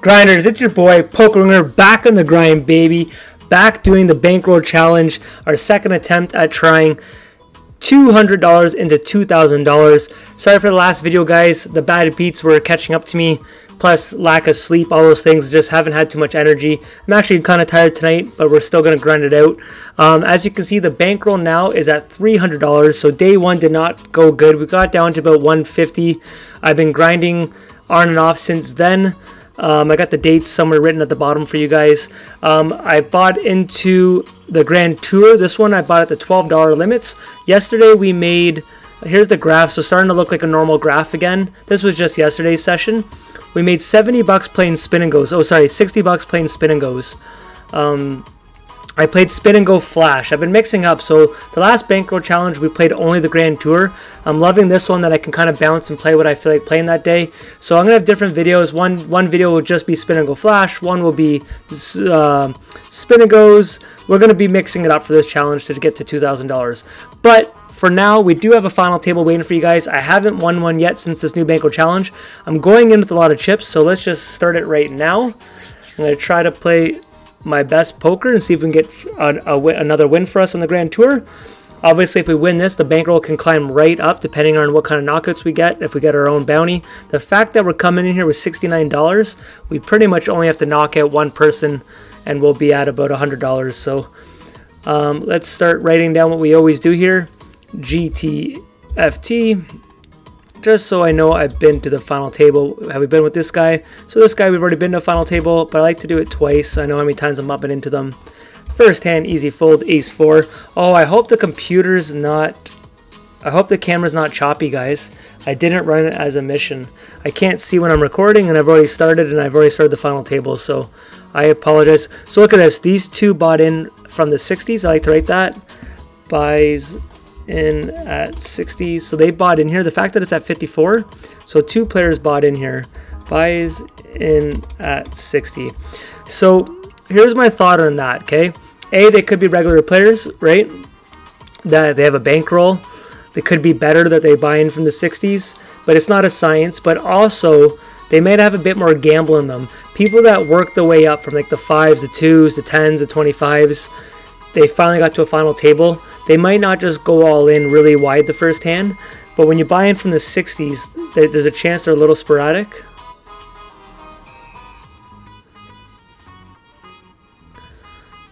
Grinders, it's your boy POKERSTARS back on the grind, baby. Back doing the bankroll challenge, our second attempt at trying $200 into $2,000. Sorry for the last video, guys. The bad beats were catching up to me, plus lack of sleep, all those things. Just haven't had too much energy. I'm actually kind of tired tonight, but we're still going to grind it out. As you can see, the bankroll now is at $300, so day one did not go good. We got down to about $150. I've been grinding on and off since then. I got the dates somewhere written at the bottom for you guys. I bought into the Grand Tour. This one I bought at the $12 limits. Yesterday we made, here's the graph, so starting to look like a normal graph again. This was just yesterday's session. We made 70 bucks playing spin and goes. Oh, sorry, 60 bucks playing spin and goes. I played spin and go flash. I've been mixing up. So the last bankroll challenge, we played only the Grand Tour. I'm loving this one that I can kind of bounce and play what I feel like playing that day. So I'm going to have different videos. One video will just be spin and go flash. One will be spin and goes. We're going to be mixing it up for this challenge to get to $2,000. But for now, we do have a final table waiting for you guys. I haven't won one yet since this new bankroll challenge. I'm going in with a lot of chips, so let's just start it right now. I'm going to try to play my best poker and see if we can get another win for us on the Grand Tour. Obviously, if we win this, the bankroll can climb right up depending on what kind of knockouts we get, if we get our own bounty. The fact that we're coming in here with $69, we pretty much only have to knock out one person and we'll be at about $100. So let's start writing down what we always do here. GTFT. Just so I know I've been to the final table. Have we been with this guy? So this guy, we've already been to the final table, but I like to do it twice. I know how many times I'm bumping into them. First hand, easy fold, ace 4. Oh, I hope the computer's not... I hope the camera's not choppy, guys. I didn't run it as a mission. I can't see when I'm recording, and I've already started, and I've already started the final table, so I apologize. So look at this. These two bought in from the 60s. I like to write that. Buys in at 60, so they bought in here. The fact that it's at 54, so two players bought in here. Buys in at 60. So here's my thought on that. Okay, they could be regular players, right, that they have a bankroll. They could be better that they buy in from the 60s, but it's not a science. But also they might have a bit more gamble in them. People that work the way up from like the 5s, the 2s, the 10s, the 25s, they finally got to a final table. They might not just go all in really wide the first hand, but when you buy in from the 60s, there's a chance they're a little sporadic.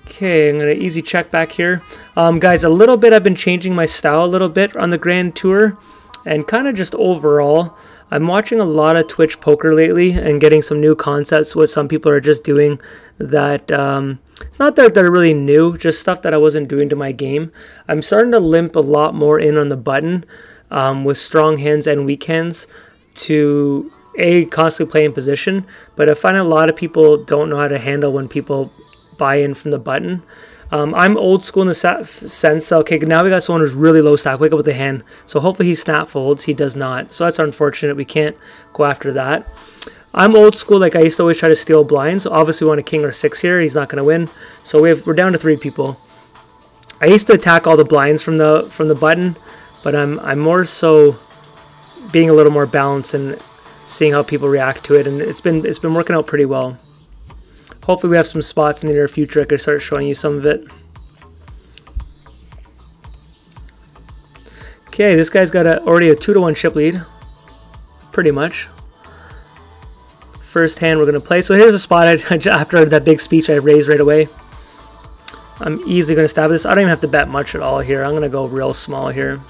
Okay, I'm going to easy check back here. Guys, a little bit, I've been changing my style a little bit on the Grand Tour, and kind of just overall, I'm watching a lot of Twitch poker lately and getting some new concepts, what some people are just doing that... it's not that they're really new, just stuff that I wasn't doing to my game. I'm starting to limp a lot more in on the button with strong hands and weak hands to constantly play in position. But I find a lot of people don't know how to handle when people buy in from the button. I'm old school in the sense, okay, now we got someone who's really low stack. Wake up with the hand. So hopefully he snap folds. He does not. So that's unfortunate. We can't go after that. I'm old school, like I used to always try to steal blinds. So obviously we want a king or 6 here. He's not going to win. So we're down to 3 people. I used to attack all the blinds from the button, but I'm more so being a little more balanced and seeing how people react to it, and it's been working out pretty well. Hopefully we have some spots in the near future I could start showing you some of it. Okay, this guy's got already a 2-to-1 chip lead, pretty much. First hand we're going to play. So here's a spot after that big speech I raised right away. I'm easily going to stab this. I don't even have to bet much at all here. I'm going to go real small here.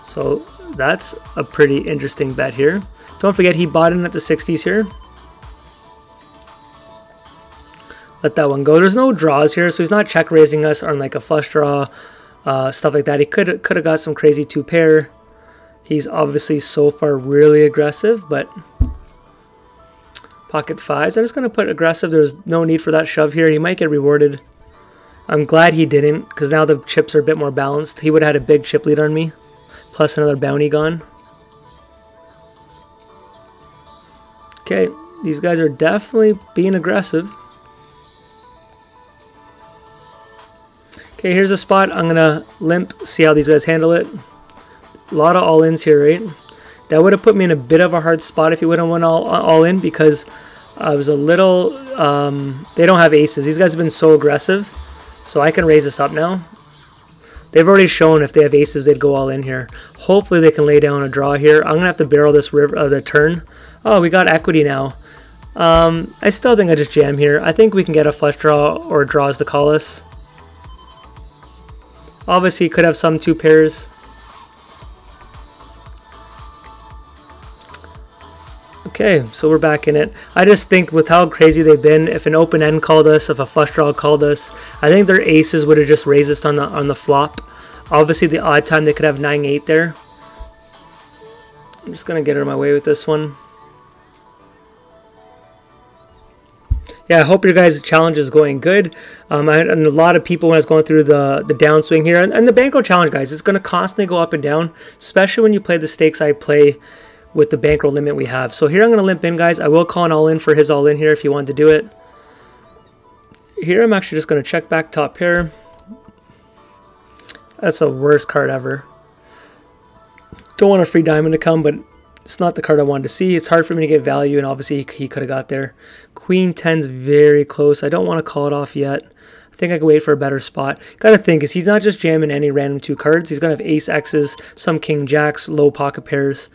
So that's a pretty interesting bet here. Don't forget he bought in at the 60s here. Let that one go. There's no draws here, so he's not check raising us on like a flush draw, stuff like that. He could have got some crazy 2-pair. He's obviously so far really aggressive, but pocket 5s. I'm just going to put aggressive. There's no need for that shove here. He might get rewarded. I'm glad he didn't, because now the chips are a bit more balanced. He would have had a big chip lead on me, plus another bounty gone. Okay, these guys are definitely being aggressive. Okay, here's a spot. I'm going to limp, see how these guys handle it. A lot of all-ins here, right? That would have put me in a bit of a hard spot if he would have went all in, because I was a little... they don't have aces. These guys have been so aggressive. So I can raise this up now. They've already shown if they have aces, they'd go all in here. Hopefully they can lay down a draw here. I'm going to have to barrel this river, the turn. Oh, we got equity now. I still think I just jam here. I think we can get a flush draw or draws to call us. Obviously, could have some 2 pairs. Okay, so we're back in it. I just think with how crazy they've been, if an open end called us, if a flush draw called us, I think their aces would have just raised us on the flop. Obviously, the odd time they could have 9-8 there. I'm just gonna get out of my way with this one. Yeah, I hope your guys' challenge is going good. And a lot of people, when I was going through the downswing here, and the bankroll challenge, guys, it's going to constantly go up and down, especially when you play the stakes I play with the bankroll limit we have. So here I'm going to limp in, guys. I will call an all-in for his all-in here if you wanted to do it. Here I'm actually just going to check back top pair. That's the worst card ever. Don't want a free diamond to come, but it's not the card I wanted to see. It's hard for me to get value, and obviously he could have got there. Queen 10's very close. I don't want to call it off yet. I think I can wait for a better spot. Got to think, is he's not just jamming any random 2 cards. He's going to have ace X's, some king jacks, low pocket pairs.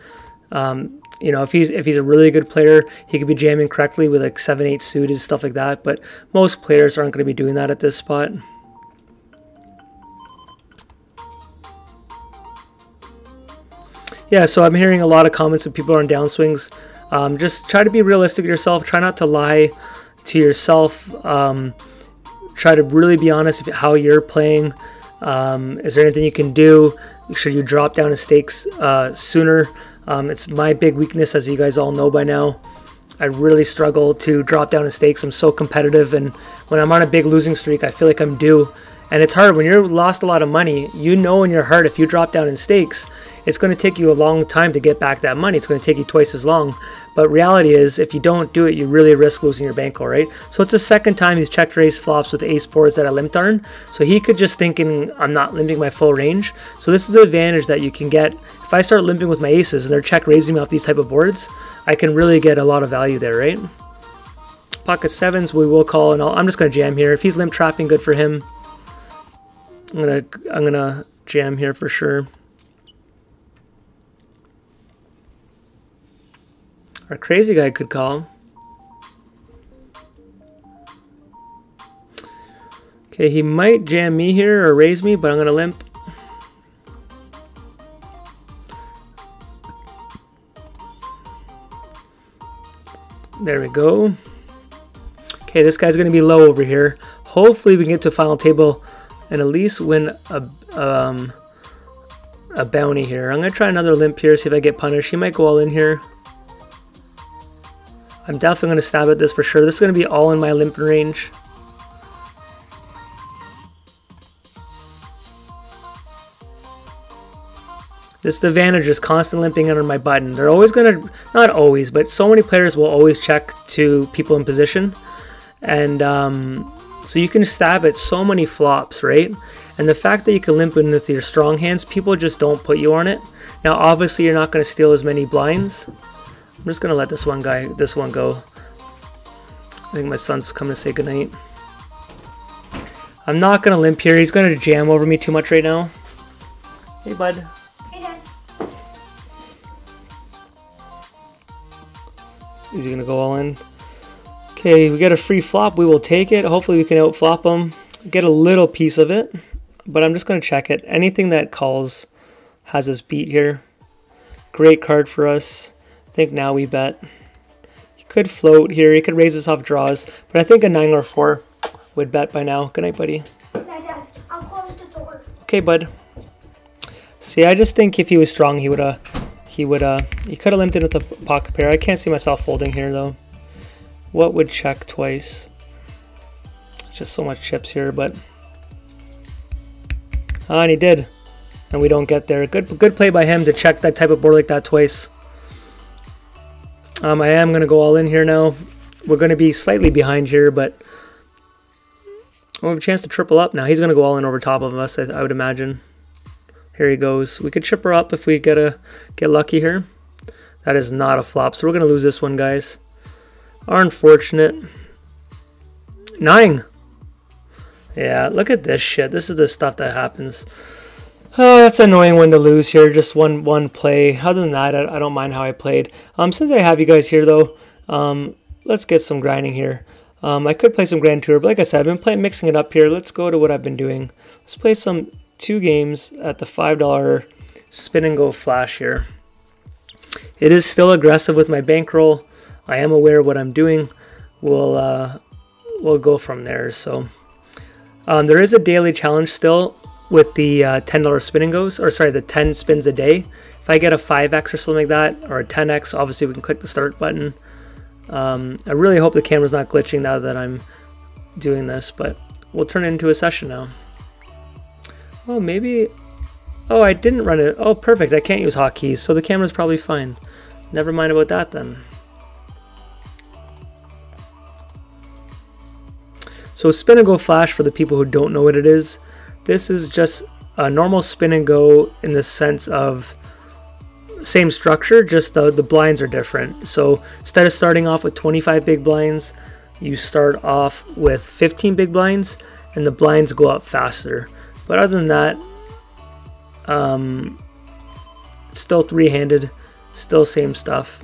You know, if he's a really good player, he could be jamming correctly with like 7-8 suited, stuff like that. But most players aren't going to be doing that at this spot. Yeah, so I'm hearing a lot of comments of people on downswings. Just try to be realistic with yourself. Try not to lie to yourself. Try to really be honest with how you're playing. Is there anything you can do? Should you drop down to stakes sooner? It's my big weakness, as you guys all know by now. I really struggle to drop down to stakes. I'm so competitive, and when I'm on a big losing streak, I feel like I'm due. And it's hard when you're lost a lot of money. You know in your heart, if you drop down in stakes, it's going to take you a long time to get back that money. It's going to take you twice as long. But reality is, if you don't do it, you really risk losing your bankroll, right? So it's the second time he's checked raise flops with ace boards that I limped on. So he could just thinking I'm not limping my full range. So this is the advantage that you can get. If I start limping with my aces and they're check raising me off these type of boards, I can really get a lot of value there, right? Pocket 7s we will call, and I'm just going to jam here. If he's limp trapping, good for him. I'm gonna jam here for sure. Our crazy guy could call. Okay, he might jam me here or raise me, but I'm gonna limp. There we go. Okay, this guy's gonna be low over here. Hopefully we can get to final table and at least win a bounty here. I'm going to try another limp here, see if I get punished. He might go all in here. I'm definitely going to stab at this for sure. This is going to be all in my limp range. This is the advantage, is constant limping under my button. They're always going to, not always, but so many players will always check to people in position. And so you can stab at so many flops, right? And the fact that you can limp in with your strong hands, people just don't put you on it. Now, obviously, you're not going to steal as many blinds. I'm just going to let this one go. I think my son's coming to say goodnight. I'm not going to limp here. He's going to jam over me too much right now. Hey, bud. Hey, Dad. Is he going to go all in? Okay, we get a free flop. We will take it. Hopefully we can outflop him. Get a little piece of it. But I'm just going to check it. Anything that calls has us beat here. Great card for us. I think now we bet. He could float here. He could raise us off draws. But I think a 9 or 4 would bet by now. Good night, buddy. Dad, I'll close the door. Okay, bud. See, I just think if he was strong, he could have limped in with a pocket pair. I can't see myself folding here, though. What would check twice? Just so much chips here, but... and he did. And we don't get there. Good play by him to check that type of board like that twice. I am going to go all in here now. We're going to be slightly behind here, but... we have a chance to triple up now. He's going to go all in over top of us, I would imagine. Here he goes. We could chipper up if we get lucky here. That is not a flop. So we're going to lose this one, guys. Unfortunate. 9. Yeah, look at this shit. This is the stuff that happens. Oh, that's an annoying one to lose here. Just one play. Other than that, I don't mind how I played. Since I have you guys here, though, let's get some grinding here. I could play some Grand Tour, but like I said, I've been mixing it up here. Let's go to what I've been doing. Let's play some 2 games at the $5 spin and go flash here. It is still aggressive with my bankroll. I am aware of what I'm doing. We'll go from there. So there is a daily challenge still with the $10 spin and goes, or sorry, the 10 spins a day. If I get a 5x or something like that, or a 10x, obviously we can click the start button. I really hope the camera's not glitching now that I'm doing this, but we'll turn it into a session now. Oh, maybe... Oh, I didn't run it. Oh, perfect. I can't use hotkeys, so the camera's probably fine. Never mind about that then. So spin and go flash, for the people who don't know what it is, this is just a normal spin and go in the sense of same structure, just the blinds are different. So instead of starting off with 25 big blinds, you start off with 15 big blinds and the blinds go up faster. But other than that, still three-handed, still same stuff.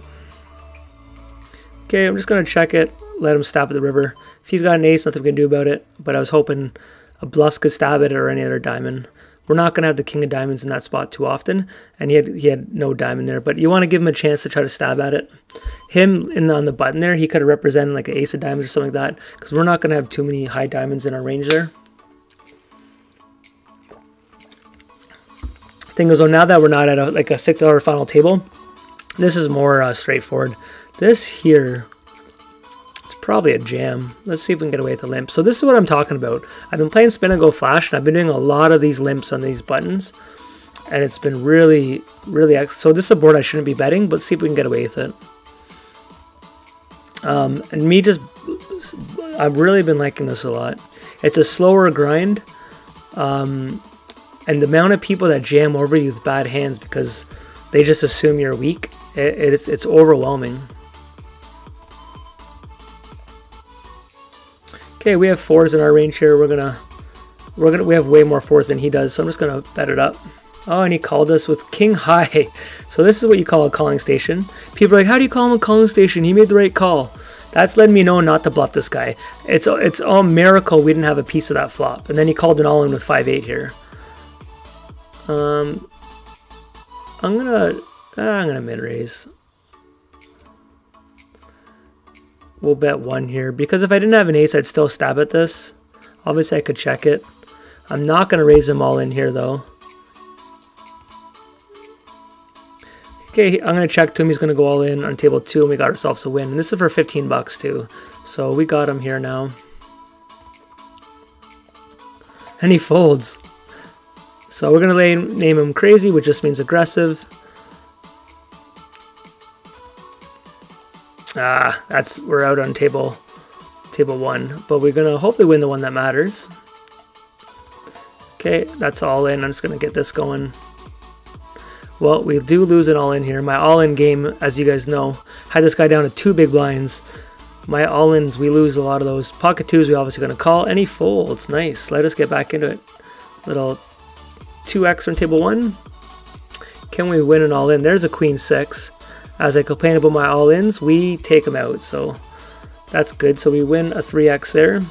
Okay, I'm just gonna check it, let him stab at the river. If he's got an ace, nothing we can do about it, but I was hoping a bluffs could stab at it or any other diamond. We're not going to have the king of diamonds in that spot too often, and he had no diamond there, but you want to give him a chance to try to stab at it. Him on the button there, he could have represented like an ace of diamonds or something like that, because we're not going to have too many high diamonds in our range there. Thing is, though, now that we're not at like a $6 final table, this is more straightforward. This here, it's probably a jam. Let's see if we can get away with the limp. So this is what I'm talking about. I've been playing spin and go flash, and I've been doing a lot of these limps on these buttons, and it's been really, so this is a board I shouldn't be betting, but see if we can get away with it. And me just, I've really been liking this a lot. It's a slower grind, and the amount of people that jam over you with bad hands because they just assume you're weak, it's overwhelming. Okay, we have 4s in our range here. We have way more 4s than he does, so I'm just gonna bet it up. Oh, and he called us with king high. So this is what you call a calling station. People are like, how do you call him a calling station? He made the right call. That's letting me know not to bluff this guy. It's a miracle we didn't have a piece of that flop. And then he called an all-in with 5-8 here. I'm gonna min-raise. We'll bet 1 here, because if I didn't have an ace, I'd still stab at this. Obviously, I could check it. I'm not going to raise them all in here, though. Okay, I'm going to check to him. He's going to go all in on table 2, and we got ourselves a win. And this is for 15 bucks, too. So we got him here now. And he folds. So we're going to name him crazy, which just means aggressive. We're out on table 1, but we're gonna hopefully win the one that matters. Okay, that's all in. I'm just gonna get this going. Well, we do lose it all in here. My all-in game, as you guys know, had this guy down to 2 big blinds. My all-ins, we lose a lot of those. Pocket 2s, we obviously gonna call. And he folds. Nice. Let us get back into it. Little 2x on table 1. Can we win an all-in? There's a queen 6. As I complain about my all-ins, we take them out, so that's good. So we win a 3x there.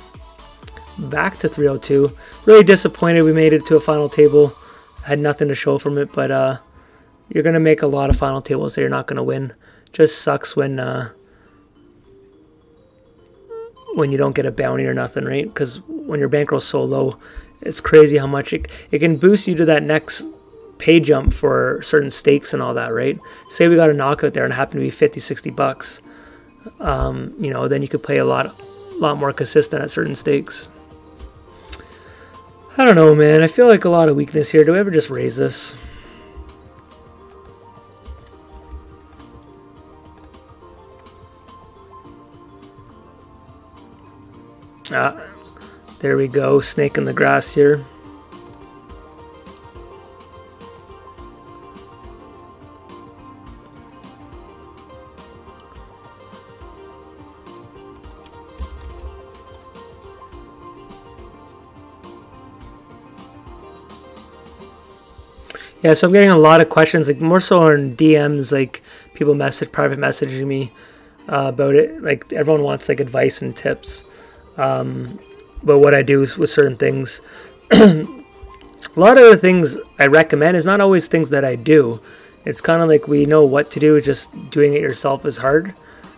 Back to 302. Really disappointed we made it to a final table. Had nothing to show from it, but you're going to make a lot of final tables that you're not going to win. Just sucks when you don't get a bounty or nothing, right? Because when your bankroll's so low, it's crazy how much it can boost you to that next pay jump for certain stakes and all that, right? Say we got a knockout there and it happened to be 50-60 bucks, you know, then you could play a lot more consistent at certain stakes. I don't know, man. I feel like a lot of weakness here. Do we ever just raise this? There we go. Snake in the grass here. Yeah, so I'm getting a lot of questions, like more so on DMs, like people private messaging me about it. Like everyone wants like advice and tips. But what I do is with certain things. A lot of the things I recommend is not always things that I do. It's kind of like we know what to do, just doing it yourself is hard.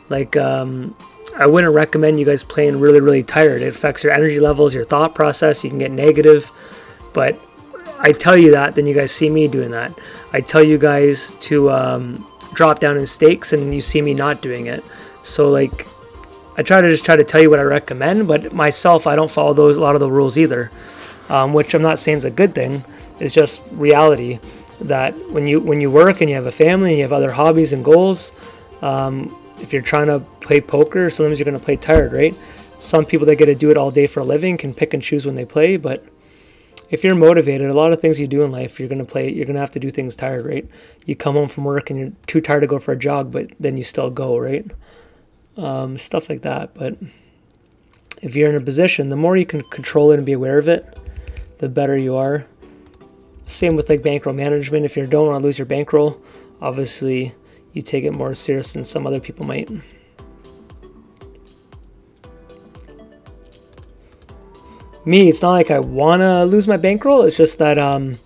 Like I wouldn't recommend you guys playing really, really tired. It affects your energy levels, your thought process. You can get negative. But I tell you that, then you guys see me doing that. I tell you guys to drop down in stakes, and you see me not doing it. So like, I try to tell you what I recommend, but myself, I don't follow a lot of the rules either, which I'm not saying is a good thing. It's just reality that when you work and you have a family and you have other hobbies and goals, if you're trying to play poker, sometimes you're going to play tired, right? Some people that get to do it all day for a living can pick and choose when they play, but if you're motivated, a lot of things you do in life, you're going to have to do things tired, right? You come home from work and you're too tired to go for a jog, but then you still go, right? Stuff like that. But if you're in a position, the more you can control it and be aware of it, the better you are. Same with like bankroll management. If you don't want to lose your bankroll, obviously you take it more serious than some other people might. Me, it's not like I want to lose my bankroll. It's just that I'm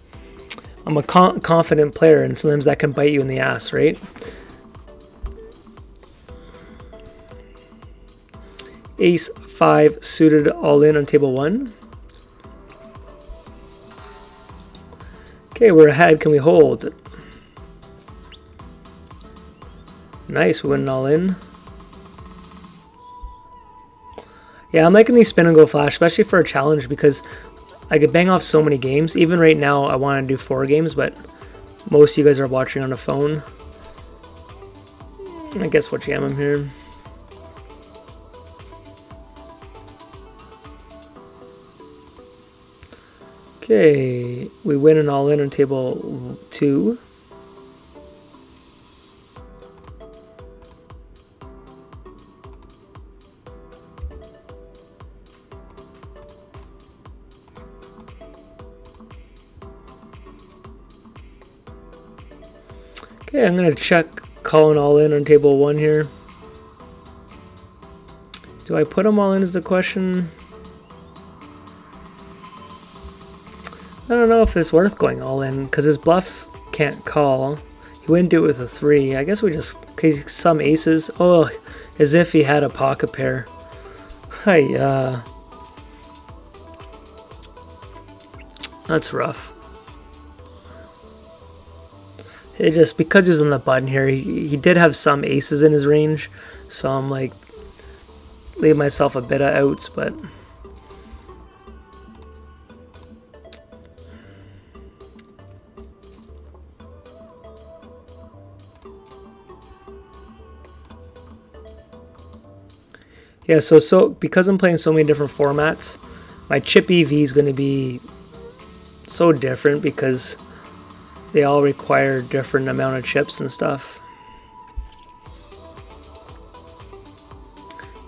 a confident player, and sometimes that can bite you in the ass, right? Ace 5 suited all in on table 1. Okay, we're ahead. Can we hold? Nice, we went all in. Yeah, I'm liking these spin and go flash, especially for a challenge, because I could bang off so many games. Even right now, I want to do 4 games, but most of you guys are watching on a phone. I guess we'll jam them here. Okay, we win an all in on table 2. Okay, I'm going to check calling all in on table 1 here. Do I put them all in is the question. I don't know if it's worth going all in, because his bluffs can't call. He wouldn't do it with a 3. I guess we just, cause some aces. Oh, as if he had a pocket pair. Hi, that's rough. It just, because he was on the button here, he did have some aces in his range, so I'm like, leave myself a bit of outs, but yeah, so because I'm playing so many different formats, my chip EV is going to be so different because they all require different amount of chips and stuff.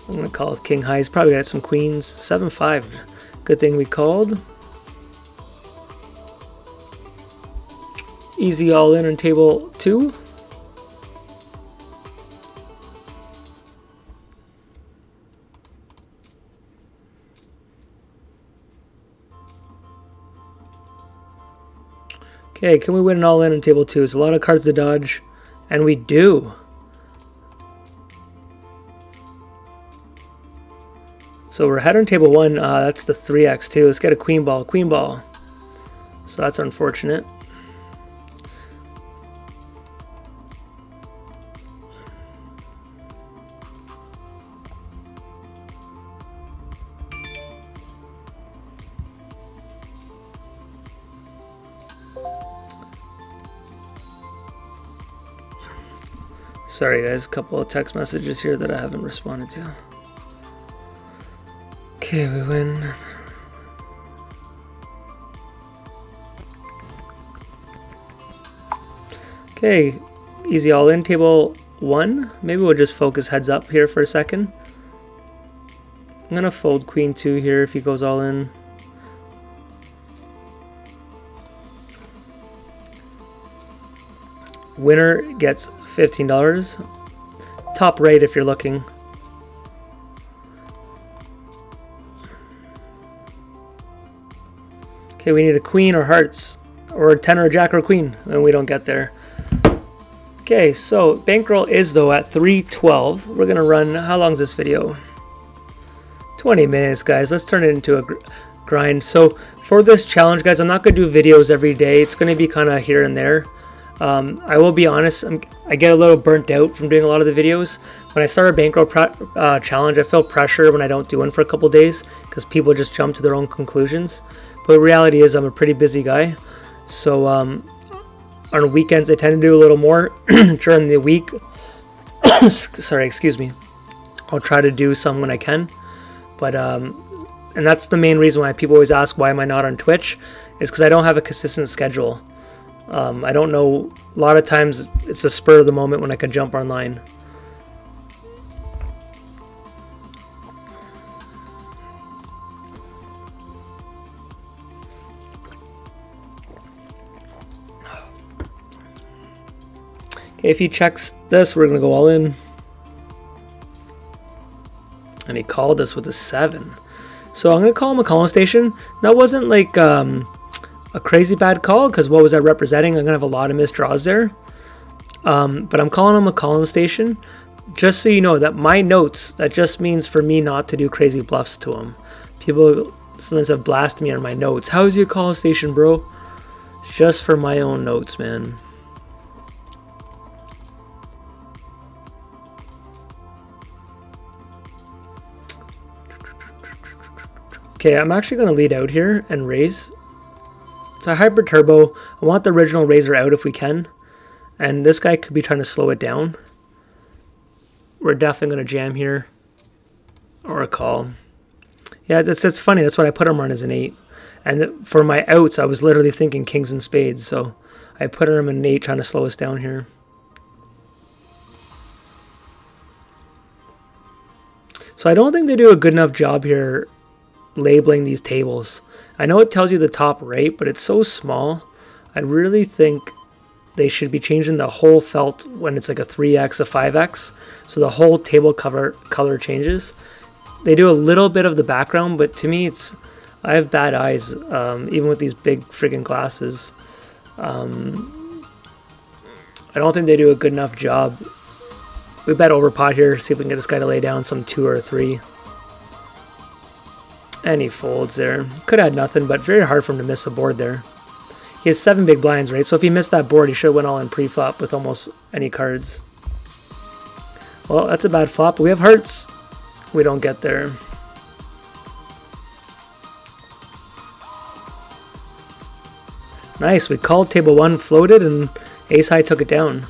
I'm going to call it king high. He's probably got some queens. 7-5. Good thing we called. Easy all in on table 2. Okay, can we win an all in on table 2? It's a lot of cards to dodge, and we do. So we're ahead on table 1. That's the 3x2. Let's get a queen ball. Queen ball. So that's unfortunate. Sorry guys, a couple of text messages here that I haven't responded to. Okay, we win. Okay, easy all in, table 1. Maybe we'll just focus heads up here for a second. I'm gonna fold queen 2 here if he goes all in. Winner gets $15. Top right if you're looking. Okay, we need a queen or hearts, or a 10 or a jack or a queen, and we don't get there. Okay, so bankroll is though at 312. We're gonna run, how long is this video? 20 minutes, guys. Let's turn it into a grind. So for this challenge, guys, I'm not gonna do videos every day. It's gonna be kind of here and there. I will be honest, I get a little burnt out from doing a lot of the videos. When I start a bankroll challenge, I feel pressure when I don't do one for a couple days because people just jump to their own conclusions. But the reality is I'm a pretty busy guy. So on weekends, I tend to do a little more. During the week, sorry, excuse me, I'll try to do some when I can. But and that's the main reason why people always ask why am I not on Twitch, is because I don't have a consistent schedule. I don't know, a lot of times it's a spur of the moment when I can jump online. Okay, if he checks this, we're gonna go all in. And he called us with a 7. So I'm gonna call him a calling station. That wasn't like a crazy bad call, because what was that representing? I'm gonna have a lot of missed draws there. But I'm calling him a calling station. Just so you know that my notes, that just means for me not to do crazy bluffs to him. People sometimes have blasted me on my notes. How is he a calling station, bro? It's just for my own notes, man. Okay, I'm actually going to lead out here and raise. It's a hybrid turbo. I want the original raiser out if we can. And this guy could be trying to slow it down. We're definitely going to jam here. Or a call. Yeah, that's funny. That's what I put him on as an 8. And for my outs, I was literally thinking kings and spades. So I put him in an 8 trying to slow us down here. So I don't think they do a good enough job here labeling these tables. I know it tells you the top right, but it's so small. I really think they should be changing the whole felt when it's like a 3x, a 5x, so the whole table color changes. They do a little bit of the background, but to me it's, I have bad eyes, even with these big friggin' glasses. I don't think they do a good enough job. We bet overpot here, see if we can get this guy to lay down some 2 or 3. And he folds there. Could have had nothing, but very hard for him to miss a board there. He has 7 big blinds, right? So if he missed that board, he should have went all in pre-flop with almost any cards. Well, that's a bad flop, but we have hearts. We don't get there. Nice, we called table 1, floated, and ace high took it down.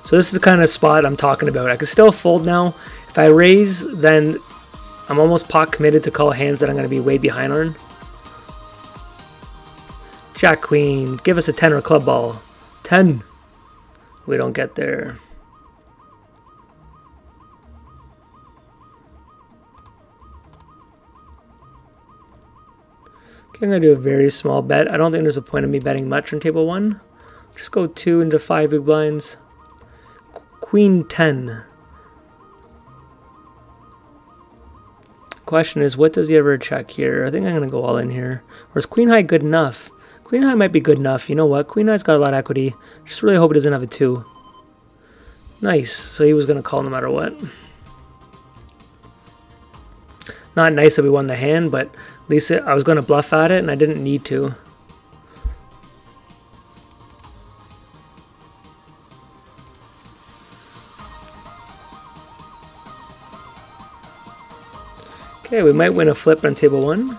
So this is the kind of spot I'm talking about. I can still fold now. If I raise, then I'm almost pot committed to call hands that I'm going to be way behind on. Jack queen, give us a 10 or club ball. 10. We don't get there. Okay, I'm going to do a very small bet. I don't think there's a point of me betting much on table 1. Just go 2 into 5 big blinds. Queen 10. Question is, what does he ever check here? I think I'm going to go all in here. Or is queen high good enough? Queen high might be good enough. You know what? Queen high's got a lot of equity. Just really hope it doesn't have a 2. Nice. So he was going to call no matter what. Not nice that we won the hand, but at least I was going to bluff at it and I didn't need to. Okay, we might win a flip on table 1.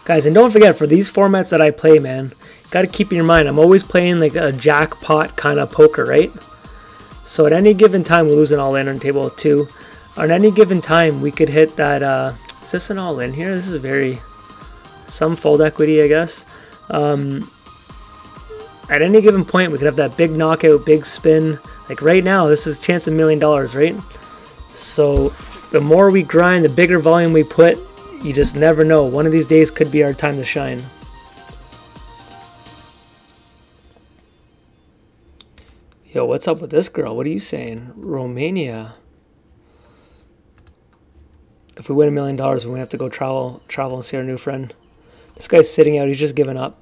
Guys, and don't forget, for these formats that I play, man, you got to keep in your mind, I'm always playing like a jackpot kind of poker, right? So at any given time, we're losing all in on table 2. On any given time, we could hit that, is this an all in here? This is very, some fold equity, I guess. At any given point, we could have that big knockout, big spin. Like right now, this is a chance of $1 million, right? So the more we grind, the bigger volume we put. You just never know. One of these days could be our time to shine. Yo, what's up with this girl? What are you saying? Romania. If we win $1 million, we're gonna have to go travel and see our new friend. This guy's sitting out. He's just giving up.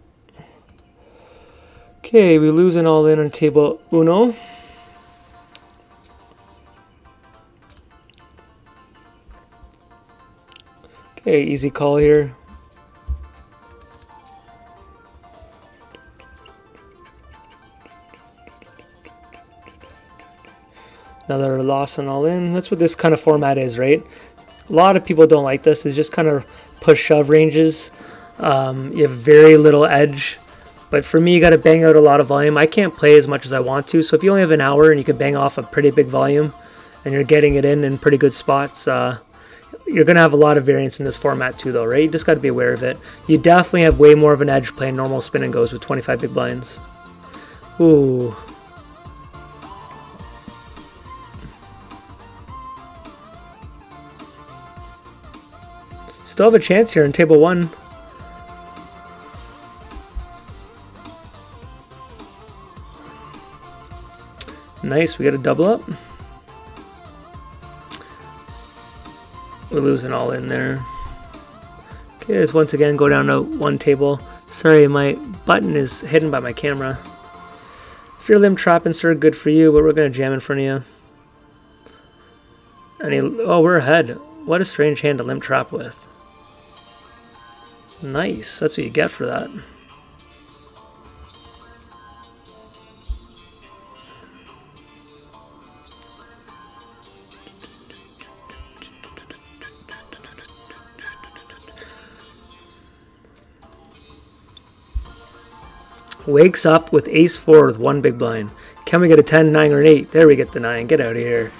Okay, we losing all in on table uno. Okay, easy call here. Another loss on all in. That's what this kind of format is, right? A lot of people don't like this. It's just kind of push-shove ranges. You have very little edge. But for me, you got to bang out a lot of volume. I can't play as much as I want to. So if you only have an hour and you can bang off a pretty big volume and you're getting it in pretty good spots, you're going to have a lot of variance in this format too, though, right? You just got to be aware of it. You definitely have way more of an edge playing normal spin and goes with 25 big blinds. Ooh. Still have a chance here in table one. Nice, we got a double up. We're losing all in there. Okay, let's once again go down to one table. Sorry, my button is hidden by my camera. If you're limb trapping, sir, good for you, but we're going to jam in front of you. And oh, we're ahead. What a strange hand to limb trap with. Nice, that's what you get for that. Wakes up with ace-4 with one big blind. Can we get a 10, 9, or an 8? There we get the 9. Get out of here.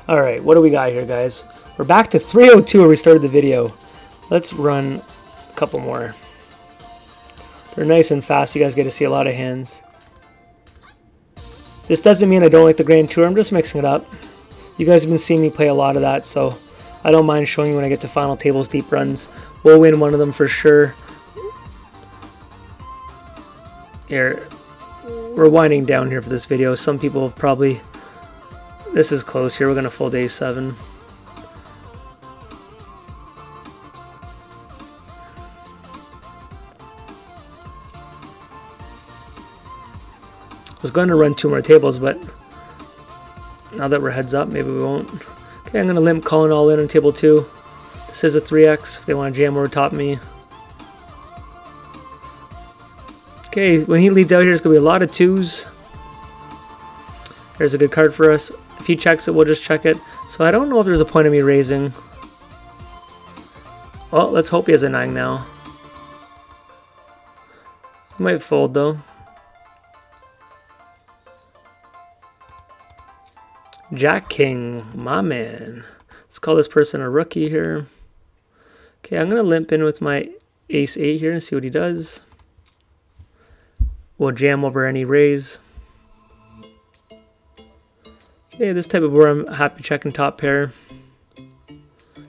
Alright, what do we got here, guys? We're back to 302 where we started the video. Let's run a couple more. They're nice and fast. You guys get to see a lot of hands. This doesn't mean I don't like the Grand Tour. I'm just mixing it up. You guys have been seeing me play a lot of that, so I don't mind showing you when I get to final tables deep runs. We'll win one of them for sure. Here, we're winding down here for this video. Some people have probably... This is close here. We're going to fold a7. I was going to run 2 more tables, but now that we're heads up, maybe we won't. Okay, I'm going to limp calling all in on table 2. This is a 3x if they want to jam over top me. Okay, when he leads out here, it's going to be a lot of 2s. There's a good card for us. If he checks it, we'll just check it. So I don't know if there's a point of me raising. Well, let's hope he has a 9 now. He might fold, though. Jack King, my man. Let's call this person a rookie here. Okay, I'm going to limp in with my ace-8 here and see what he does. We'll jam over any raise. Okay, this type of board I'm happy checking top pair.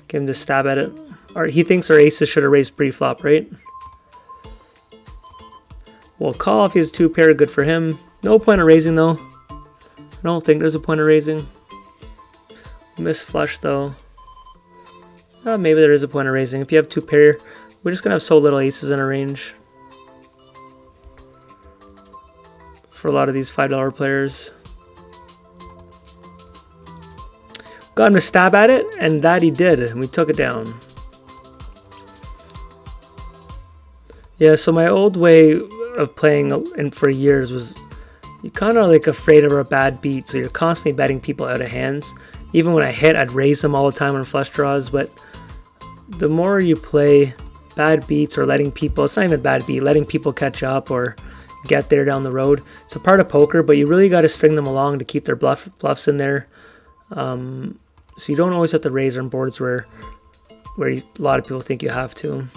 Give him to stab at it. Or he thinks our aces should have raised pre-flop, right? We'll call if he has 2 pair, good for him. No point of raising though. I don't think there's a point of raising. Miss flush though. Maybe there is a point of raising. If you have 2 pair, we're just gonna have so little aces in our range. For a lot of these $5 players. Got him to stab at it, and that he did, and we took it down. Yeah, so my old way of playing for years was you kind of like afraid of a bad beat, so you're constantly betting people out of hands. Even when I hit, I'd raise them all the time on flush draws, but the more you play bad beats or letting people, it's not even a bad beat, letting people catch up or get there down the road. It's a part of poker, but you really got to string them along to keep their bluffs in there. So you don't always have to raise on boards where a lot of people think you have to.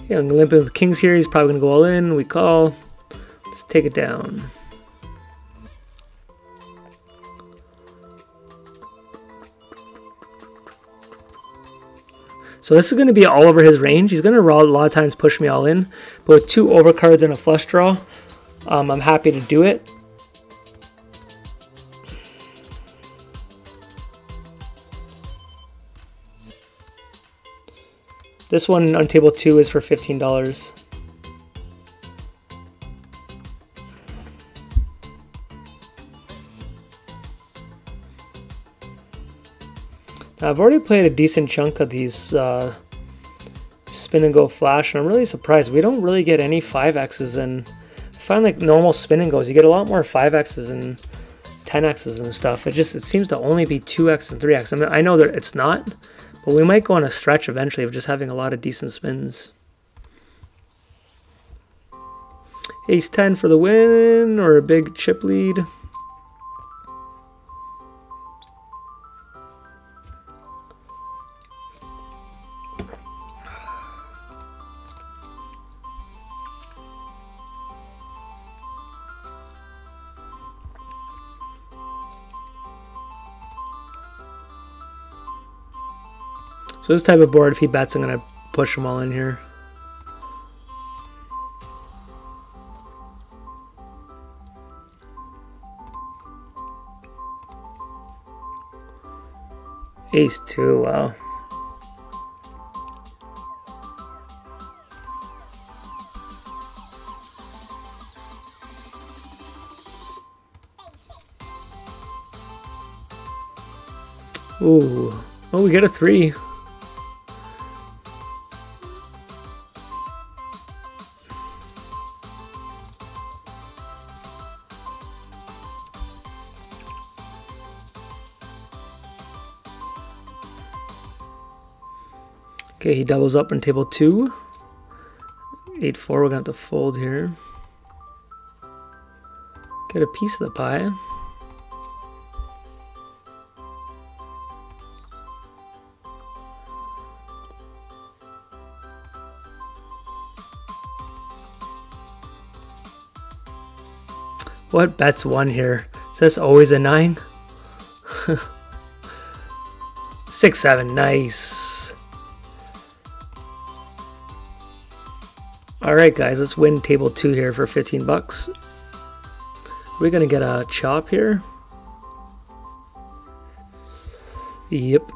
Okay, I'm limping with kings here. He's probably gonna go all in. We call. Let's take it down. So this is going to be all over his range. He's going to a lot of times push me all in. But with 2 overcards and a flush draw, I'm happy to do it. This one on table 2 is for $15. I've already played a decent chunk of these spin and go flash, and I'm really surprised. We don't really get any 5Xs, and I find like normal spin and goes, you get a lot more 5Xs and 10Xs and stuff. It seems to only be 2X and 3X. I mean, I know that it's not, but we might go on a stretch eventually of just having a lot of decent spins. Ace 10 for the win, or a big chip lead. So this type of board, if he bets, I'm going to push them all in here. Ace 2, wow. Ooh, oh, we get a 3. Okay, he doubles up on table 2. 8-4, we're gonna have to fold here. Get a piece of the pie. What bets 1 here? Is this always a 9? 6-7, nice. Alright guys, let's win table 2 here for 15 bucks. We're gonna get a chop here. Yep.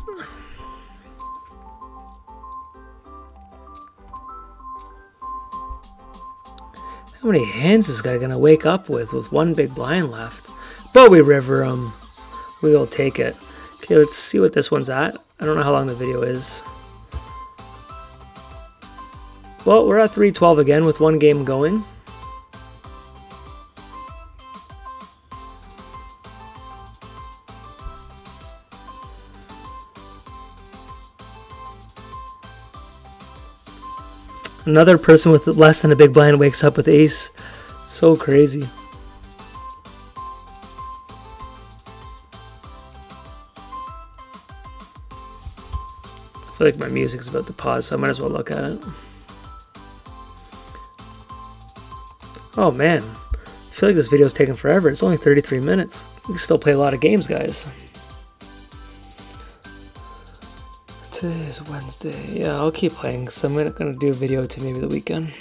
How many hands is this guy gonna wake up with one big blind left? But we river him. We'll take it. Okay, let's see what this one's at. I don't know how long the video is. Well, we're at 312 again with 1 game going. Another person with less than a big blind wakes up with ace. So crazy. I feel like my music's about to pause, so I might as well look at it. Oh man, I feel like this video is taking forever. It's only 33 minutes. We can still play a lot of games, guys. Today is Wednesday. Yeah, I'll keep playing because I'm not going to do a video to maybe the weekend.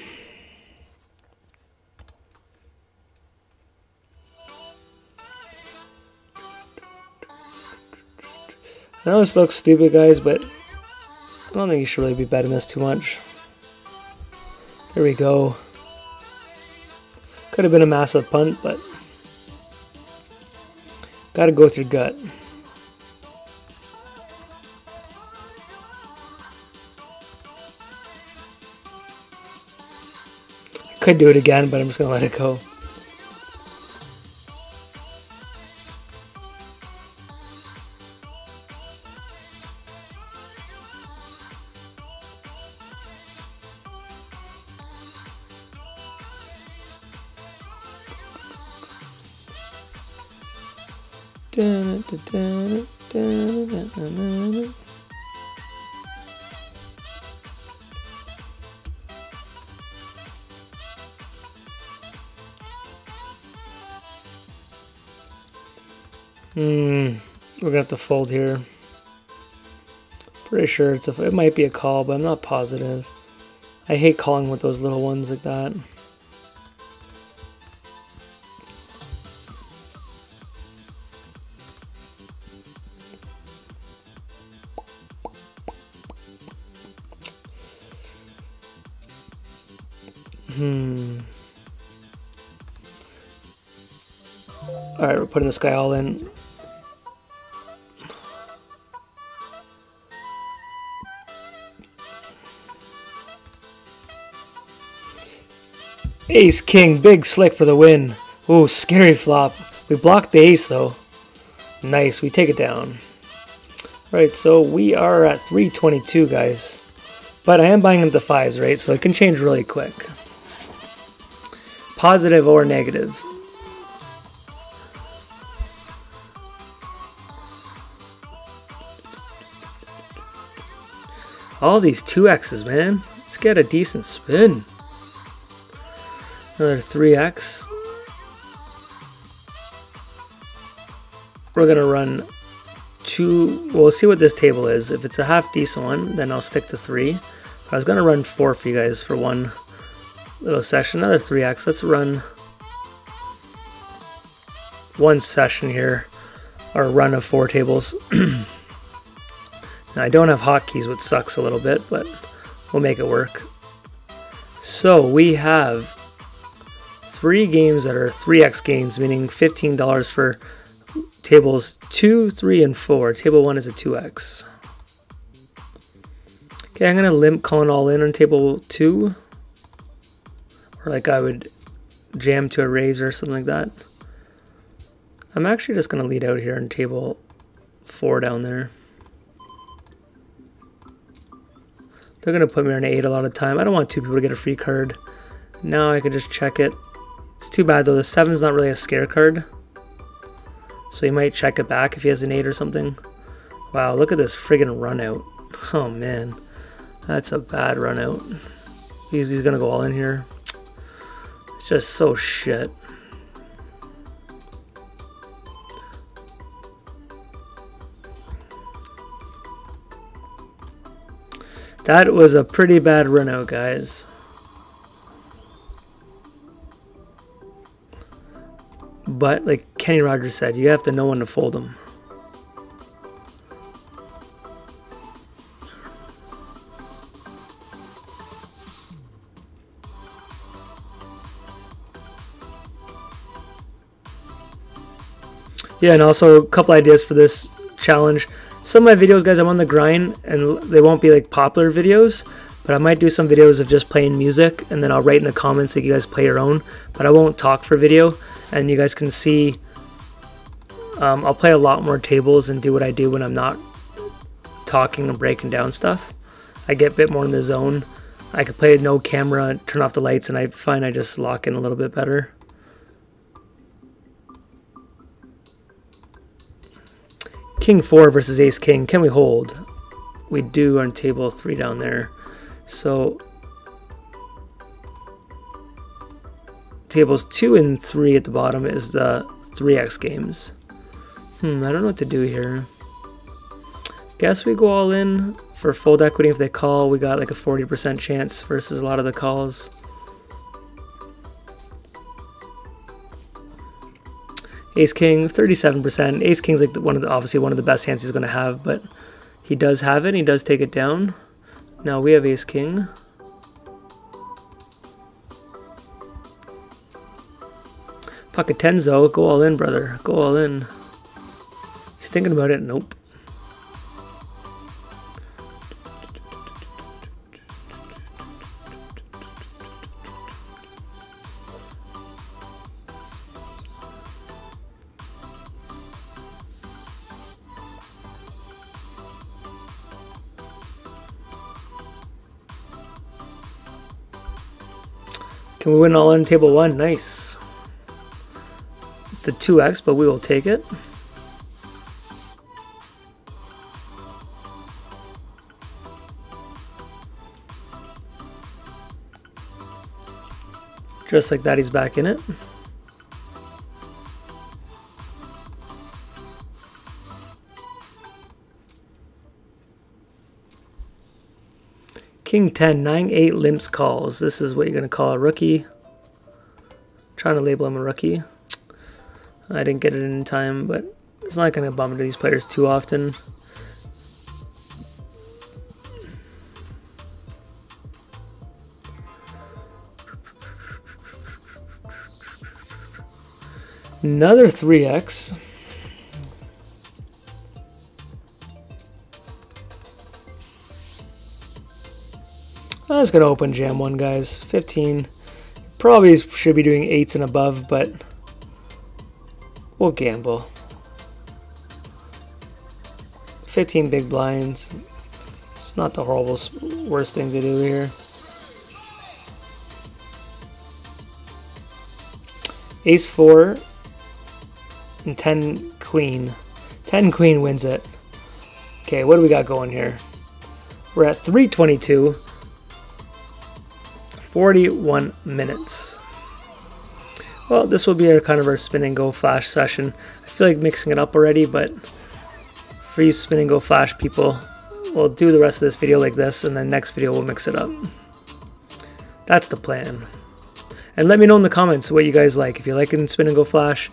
I know this looks stupid, guys, but I don't think you should really be betting this too much. There we go. Could have been a massive punt, but gotta go with your gut. Could do it again, but I'm just gonna let it go. We're gonna have to fold here. Pretty sure it might be a call, but I'm not positive. I hate calling with those little ones like that. Alright, we're putting this guy all in. Ace, king, big slick for the win. Ooh, scary flop. We blocked the ace though. Nice, we take it down. Right, so we are at 322, guys. But I am buying into fives, right? So it can change really quick. Positive or negative. All these 2x's, man. Let's get a decent spin. Another 3x. We're gonna run two. We'll see what this table is. If it's a half decent one, then I'll stick to 3. I was gonna run 4 for you guys for one little session. Another 3x. Let's run one session here, or a run of 4 tables. Now, I don't have hotkeys, which sucks a little bit, but we'll make it work. So we have 3 games that are 3x games, meaning $15 for tables 2, 3, and 4. Table 1 is a 2x. Okay, I'm gonna limp calling all in on table 2, or like I would jam to a raise or something like that. I'm actually just gonna lead out here on table 4 down there. They're going to put me on 8 a lot of time. I don't want 2 people to get a free card. Now I can just check it. It's too bad though. The 7's not really a scare card. So he might check it back if he has an 8 or something. Wow, look at this friggin' run out. Oh man. That's a bad run out. He's going to go all in here. It's just so shit. That was a pretty bad run out, guys. But like Kenny Rogers said, you have to know when to fold them. Yeah, and also a couple ideas for this challenge. Some of my videos, guys, I'm on the grind, and they won't be like popular videos, but I might do some videos of just playing music, and then I'll write in the comments that you guys play your own, but I won't talk for video, and you guys can see I'll play a lot more tables and do what I do when I'm not talking and breaking down stuff. I get a bit more in the zone. I could play no camera, turn off the lights, and I find I just lock in a little bit better. King 4 versus Ace King. Can we hold? We do on table 3 down there. So tables 2 and 3 at the bottom is the 3x games. I don't know what to do here. Guess we go all in for fold equity. If they call, we got like a 40% chance versus a lot of the calls. Ace King, 37%. Ace King's like obviously one of the best hands he's going to have, but he does have it. And he does take it down. Now we have Ace King. Pocket Tenzo, go all in, brother. Go all in. He's thinking about it. Nope. Can we win all in table 1? Nice. It's a 2x, but we will take it. Just like that, he's back in it. King 10, 9-8 limps calls. This is what you're going to call a rookie. Trying to label him a rookie. I didn't get it in time, but it's not going to bump into these players too often. Another 3x. I was going to open jam one, guys. 15. Probably should be doing 8s and above, but we'll gamble. 15 big blinds. It's not the horrible worst thing to do here. Ace 4 and 10 queen. 10 queen wins it. Okay, what do we got going here? We're at 322. 41 minutes. Well, this will be our kind of our spin and go flash session. I feel like mixing it up already, but for you spin and go flash people, we'll do the rest of this video like this, and then next video we'll mix it up. That's the plan. And let me know in the comments what you guys like. If you like it in spin and go flash,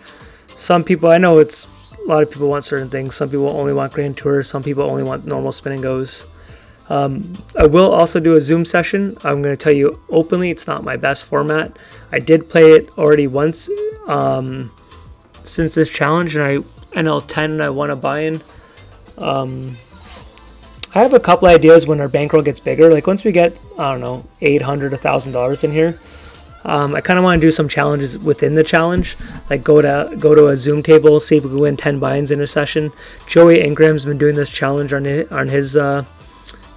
some people, I know it's a lot of people want certain things. Some people only want Grand Tour. Some people only want normal spin and goes. I will also do a Zoom session. I'm going to tell you openly, it's not my best format. I did play it already once since this challenge, and I NL10 and I won a buy-in. I have a couple ideas when our bankroll gets bigger. Like once we get, I don't know, $800, $1,000 in here, I kind of want to do some challenges within the challenge. Like go to a Zoom table, see if we can win 10 buy-ins in a session. Joey Ingram's been doing this challenge on his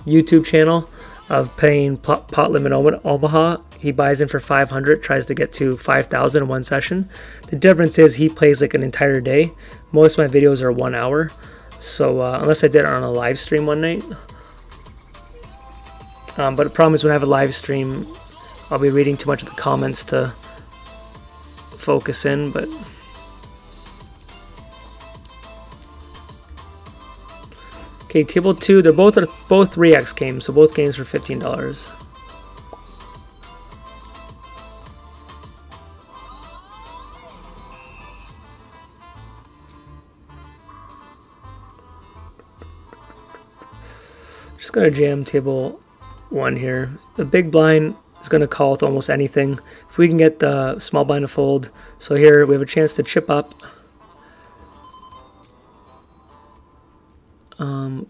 YouTube channel of playing pot limit Omaha. He buys in for 500, tries to get to 5,000 in one session. The difference is he plays like an entire day. Most of my videos are 1 hour, so unless I did it on a live stream one night. But the problem is when I have a live stream, I'll be reading too much of the comments to focus in. But okay, table 2, they're both 3x games, so both games for $15. Just gonna jam table 1 here. The big blind is gonna call with almost anything. If we can get the small blind to fold, so here we have a chance to chip up.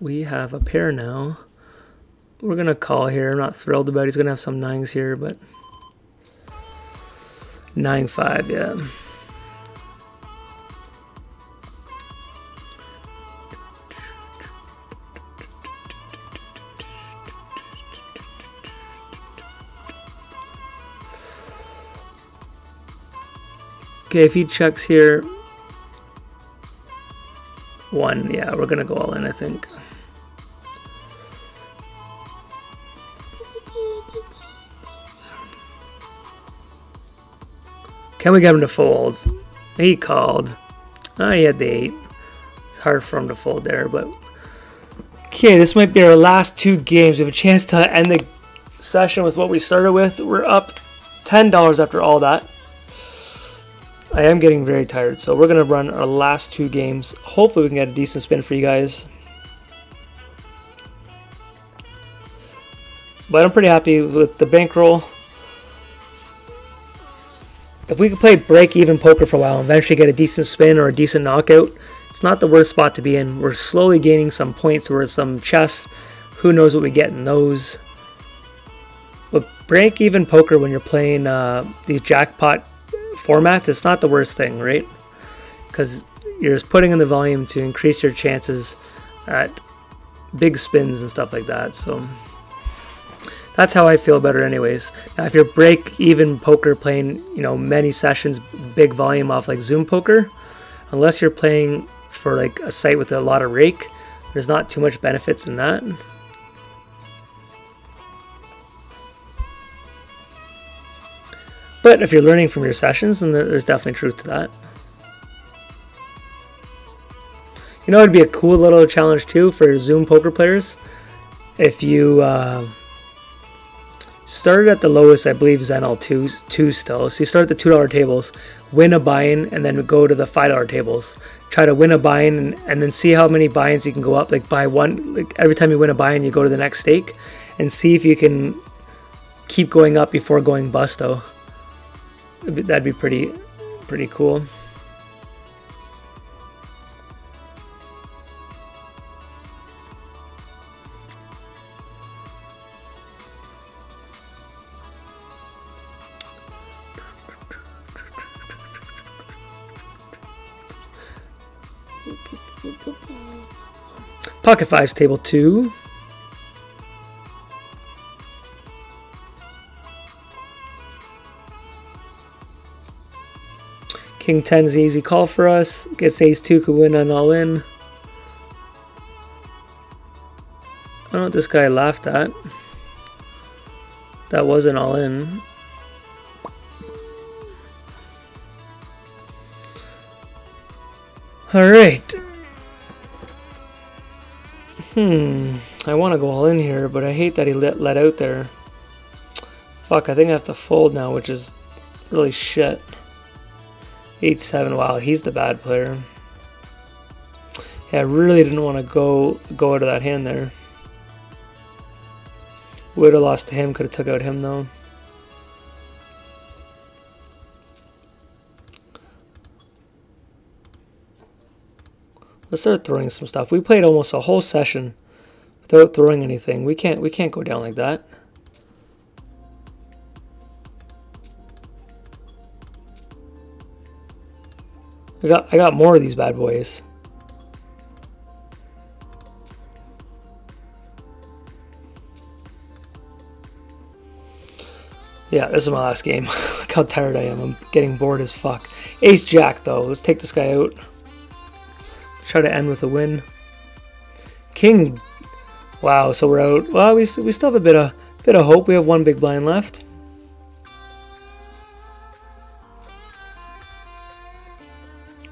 We have a pair now. We're gonna call here. I'm not thrilled about it. He's gonna have some 9s here, but 9-5, yeah. Okay, if he checks here, 1, yeah, we're gonna go all in, I think. Can we get him to fold? He called. Oh, he had the 8. It's hard for him to fold there, but okay, this might be our last 2 games. We have a chance to end the session with what we started with. We're up $10 after all that. I am getting very tired, so we're going to run our last 2 games. Hopefully we can get a decent spin for you guys. But I'm pretty happy with the bankroll. If we could play break-even poker for a while and eventually get a decent spin or a decent knockout, it's not the worst spot to be in. We're slowly gaining some points towards some chess. Who knows what we get in those. But break-even poker when you're playing these jackpot formats, it's not the worst thing, right? Because you're just putting in the volume to increase your chances at big spins and stuff like that. So that's how I feel about it anyways. Now, if you're break-even poker playing, you know, many sessions, big volume off like Zoom poker, unless you're playing for like a site with a lot of rake, there's not too much benefits in that. But if you're learning from your sessions, then there's definitely truth to that. You know, it'd be a cool little challenge too for Zoom poker players. If you Started at the lowest, I believe, is NL2 still. So you start at the $2 tables, win a buy-in, and then go to the $5 tables. Try to win a buy-in and then see how many buy-ins you can go up. Like buy one, like every time you win a buy-in, you go to the next stake, and see if you can keep going up before going busto. That'd be pretty cool. Pocket fives, table 2. King 10 is an easy call for us. Gets ace 2, could win on all in. I don't know what this guy laughed at. That wasn't all in. Alright. I want to go all in here, but I hate that he let out there. Fuck, I think I have to fold now, which is really shit. 8-7, wow, he's the bad player. Yeah, I really didn't want to go out of that hand there. Would have lost to him, could have took out him though. Let's start throwing some stuff. We played almost a whole session without throwing anything. We can't go down like that. I got more of these bad boys. Yeah, this is my last game. Look how tired I am. I'm getting bored as fuck. Ace Jack though. Let's take this guy out. Try to end with a win. King. Wow, so we're out. Well, we still have a bit of hope. We have one big blind left.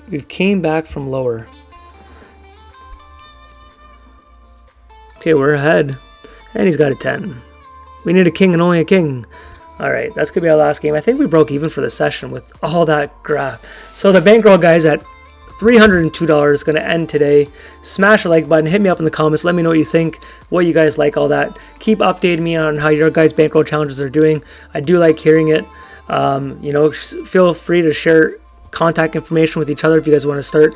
We've came back from lower. Okay, we're ahead. And he's got a 10. We need a king and only a king. Alright, that's going to be our last game. I think we broke even for the session with all that graph. So the bankroll guys at $302 is going to end today. Smash the like button. Hit me up in the comments. Let me know what you think, what you guys like, all that. Keep updating me on how your guys' bankroll challenges are doing. I do like hearing it. You know, feel free to share contact information with each other if you guys want to start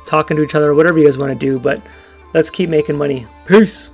talking to each other, whatever you guys want to do. But let's keep making money. Peace.